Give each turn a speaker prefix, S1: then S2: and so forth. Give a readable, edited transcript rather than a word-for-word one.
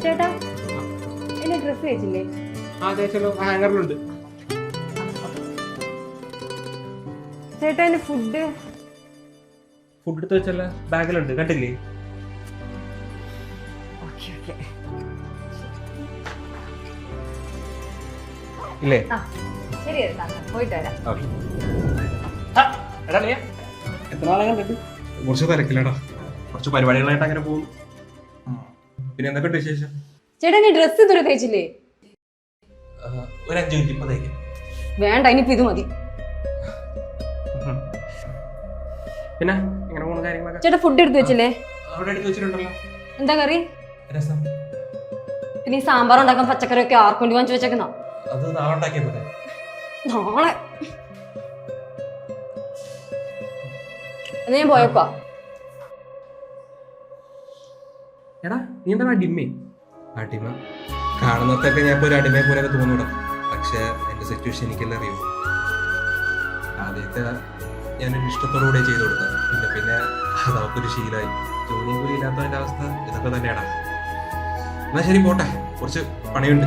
S1: ചേട്ടാ എന്റെ ഡ്രസ് വെച്ചില്ലേ?
S2: ഹാങ്ങറിലുണ്ട്.
S1: ചേട്ടാ എന്റെ ഫുഡ്
S2: എടുത്ത് വെച്ചല്ല ബാഗിലുണ്ട്, കണ്ടില്ലേ? ഇല്ലേ?
S1: ശരി ചേട്ടാ, പോയിട്ട് വരാം.
S2: എത്ര നാളെ കണ്ടിട്ട്? കുറച്ച് തിരക്കില്ലടാ, കുറച്ച് പരിപാടികളായിട്ട് അങ്ങനെ പോകും. പിന്നെ എന്തൊക്കെ വിശേഷം?
S1: ചേട്ടാ എന്റെ ഡ്രസ് ഇതുവരെ തേച്ചില്ലേ?
S2: ഒരു 5 മിനിറ്റ് ഇപ്പൊ തേക്കാം.
S1: വേണ്ട, ഇനിയിപ്പോ ഇത് മതി.
S2: പിന്നെ എങ്ങനെ പോകുന്ന കാര്യങ്ങളൊക്കെ?
S1: ചേട്ടാ ഫുഡ് എടുത്ത് വെച്ചില്ലേ?
S2: അവിടെ എടുത്ത് വെച്ചിട്ടുണ്ടല്ലോ.
S1: എന്താ കറി?
S2: രസം.
S1: പിന്നെ ഈ സാമ്പാർ ഉണ്ടാക്കാൻ പച്ചക്കറി ഒക്കെ ആർക്കൊണ്ട് വാങ്ങിച്ചു വെച്ചേക്കുന്ന?
S2: അത് നാളെ ഉണ്ടാക്കിയാൽ മതി.
S1: നാളെ ഞാൻ പോയേക്കുവാ.
S2: എടാ നീ എന്താ അടിമേ? അടിമ കാണുന്നതൊക്കെ ഞാൻ ഇപ്പോൾ ഒരു അടിമയെ പോലെ തോന്നൂടാ. പക്ഷെ എന്റെ സിറ്റുവേഷൻ എനിക്കെല്ലാം അറിയൂ. ആദ്യത്തെ ഞാനൊരു ഇഷ്ടത്തോടുകൂടെ ചെയ്തു കൊടുത്തത്. പിന്നെ അത് അവൾക്കൊരു ശീലമായി. ജോലിയും കൂടി ഇല്ലാത്തതിന്റെ അവസ്ഥ ഇതൊക്കെ തന്നെയാടാ. എന്നാ ശരി, പോട്ടെ, കുറച്ച് പണിയുണ്ട്.